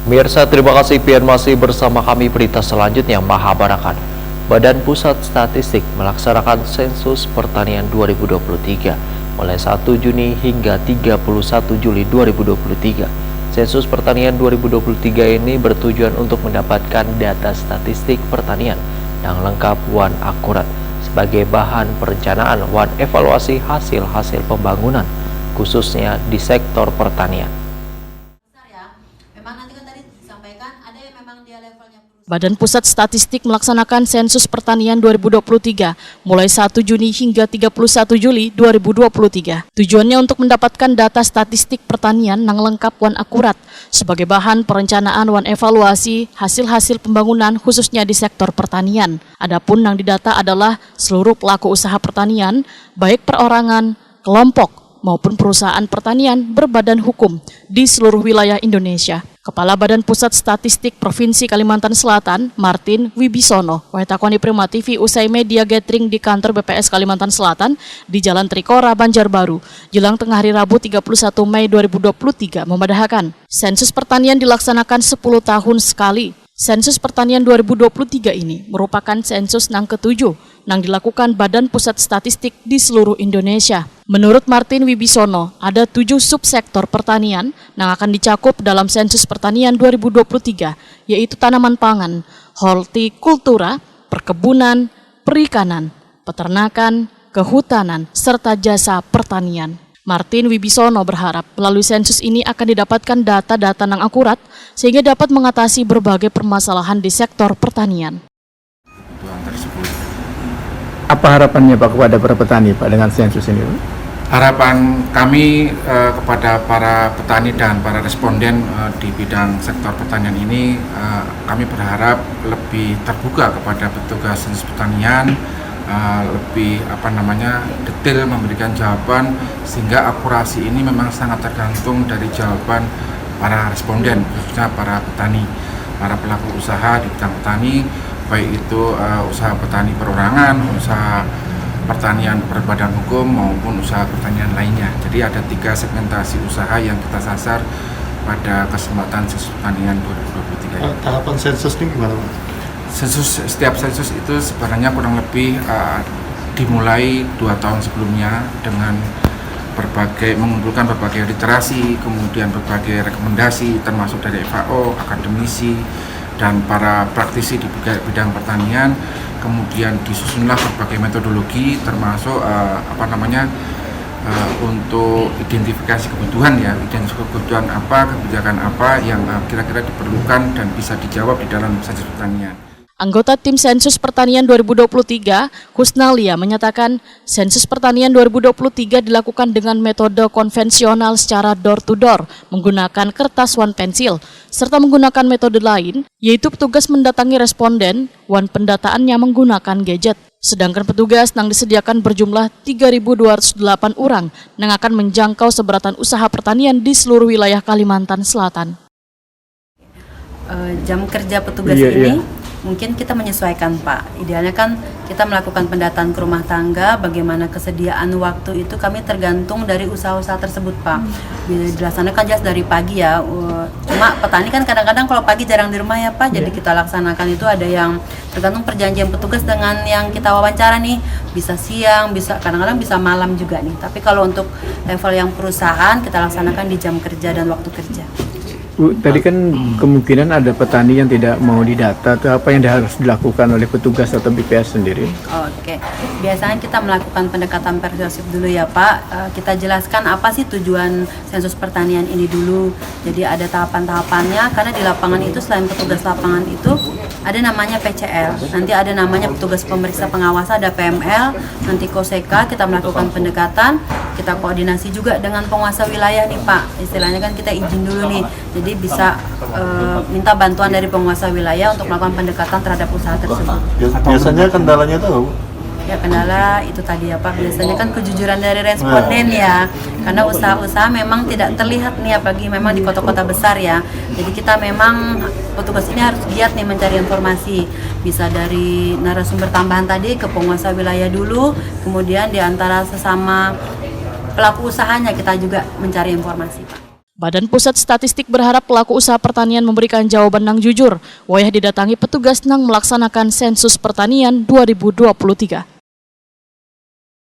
Mirsa, terima kasih Pian masih bersama kami. Berita selanjutnya, Mahabarakan. Badan Pusat Statistik melaksanakan sensus pertanian 2023 mulai 1 Juni hingga 31 Juli 2023. Sensus pertanian 2023 ini bertujuan untuk mendapatkan data statistik pertanian yang lengkap dan akurat sebagai bahan perencanaan dan evaluasi hasil-hasil pembangunan, khususnya di sektor pertanian. Badan Pusat Statistik melaksanakan sensus pertanian 2023 mulai 1 Juni hingga 31 Juli 2023. Tujuannya untuk mendapatkan data statistik pertanian yang lengkap dan akurat sebagai bahan perencanaan dan evaluasi hasil-hasil pembangunan khususnya di sektor pertanian. Adapun yang didata adalah seluruh pelaku usaha pertanian, baik perorangan, kelompok, maupun perusahaan pertanian berbadan hukum di seluruh wilayah Indonesia. Kepala Badan Pusat Statistik Provinsi Kalimantan Selatan, Martin Wibisono, wahitakoni Prima TV usai media gathering di kantor BPS Kalimantan Selatan di Jalan Trikora, Banjarbaru, jelang tengah hari Rabu 31 Mei 2023 memadahakan. Sensus pertanian dilaksanakan 10 tahun sekali. Sensus pertanian 2023 ini merupakan sensus yang ke-7 yang dilakukan Badan Pusat Statistik di seluruh Indonesia. Menurut Martin Wibisono, ada 7 subsektor pertanian yang akan dicakup dalam sensus pertanian 2023, yaitu tanaman pangan, hortikultura, perkebunan, perikanan, peternakan, kehutanan, serta jasa pertanian. Martin Wibisono berharap melalui sensus ini akan didapatkan data-data yang akurat sehingga dapat mengatasi berbagai permasalahan di sektor pertanian. Apa harapannya Pak kepada para petani Pak dengan sensus ini? Harapan kami kepada para petani dan para responden di bidang sektor pertanian ini, kami berharap lebih terbuka kepada petugas sensus pertanian, lebih detail memberikan jawaban, sehingga akurasi ini memang sangat tergantung dari jawaban para responden, khususnya para petani, para pelaku usaha di bidang petani, baik itu usaha petani perorangan, usaha pertanian berbadan hukum maupun usaha pertanian lainnya. Jadi ada 3 segmentasi usaha yang kita sasar pada kesempatan sensus pertanian 2023. Tahapan sensus ini gimana Pak? Setiap sensus itu sebenarnya kurang lebih dimulai 2 tahun sebelumnya dengan mengumpulkan berbagai literasi, kemudian berbagai rekomendasi termasuk dari FAO, akademisi, dan para praktisi di bidang pertanian. Kemudian disusunlah berbagai metodologi termasuk untuk identifikasi kebutuhan apa, kebijakan apa yang kira-kira diperlukan dan bisa dijawab di dalam sensus pertanian. Anggota Tim Sensus Pertanian 2023, Husnalia, menyatakan sensus pertanian 2023 dilakukan dengan metode konvensional secara door-to-door menggunakan kertas wan pensil, serta menggunakan metode lain, yaitu petugas mendatangi responden wan pendataannya menggunakan gadget. Sedangkan petugas yang disediakan berjumlah 3.208 orang yang akan menjangkau seberatan usaha pertanian di seluruh wilayah Kalimantan Selatan. Jam kerja petugas ini mungkin kita menyesuaikan Pak. Idealnya kan kita melakukan pendataan ke rumah tangga, bagaimana kesediaan waktu itu kami tergantung dari usaha-usaha tersebut Pak. Dilaksanakan jelas dari pagi ya. Cuma petani kan kadang-kadang kalau pagi jarang di rumah ya Pak. Jadi kita laksanakan itu ada yang tergantung perjanjian petugas dengan yang kita wawancara nih. Bisa siang, bisa kadang-kadang bisa malam juga nih. Tapi kalau untuk level yang perusahaan kita laksanakan di jam kerja dan waktu kerja. Bu, tadi kan kemungkinan ada petani yang tidak mau didata, itu apa yang harus dilakukan oleh petugas atau BPS sendiri? Oke, biasanya kita melakukan pendekatan persuasif dulu ya Pak. Kita jelaskan apa sih tujuan sensus pertanian ini dulu. Jadi ada tahapan-tahapannya, karena di lapangan itu selain petugas lapangan itu ada namanya PCL, nanti ada namanya petugas pemeriksa pengawasan, ada PML, nanti KOSEKA, kita melakukan pendekatan, kita koordinasi juga dengan penguasa wilayah nih Pak. Istilahnya kan kita izin dulu nih. Jadi bisa minta bantuan dari penguasa wilayah untuk melakukan pendekatan terhadap usaha tersebut. Biasanya kendalanya itu? Ya kendala itu tadi ya Pak, biasanya kan kejujuran dari responden ya. Karena usaha-usaha memang tidak terlihat nih, apalagi memang di kota-kota besar ya. Jadi kita memang petugas ini harus giat nih mencari informasi. Bisa dari narasumber tambahan tadi ke penguasa wilayah dulu, kemudian di antara sesama pelaku usahanya kita juga mencari informasi Pak. Badan Pusat Statistik berharap pelaku usaha pertanian memberikan jawaban nang jujur, wayah didatangi petugas nang melaksanakan sensus pertanian 2023.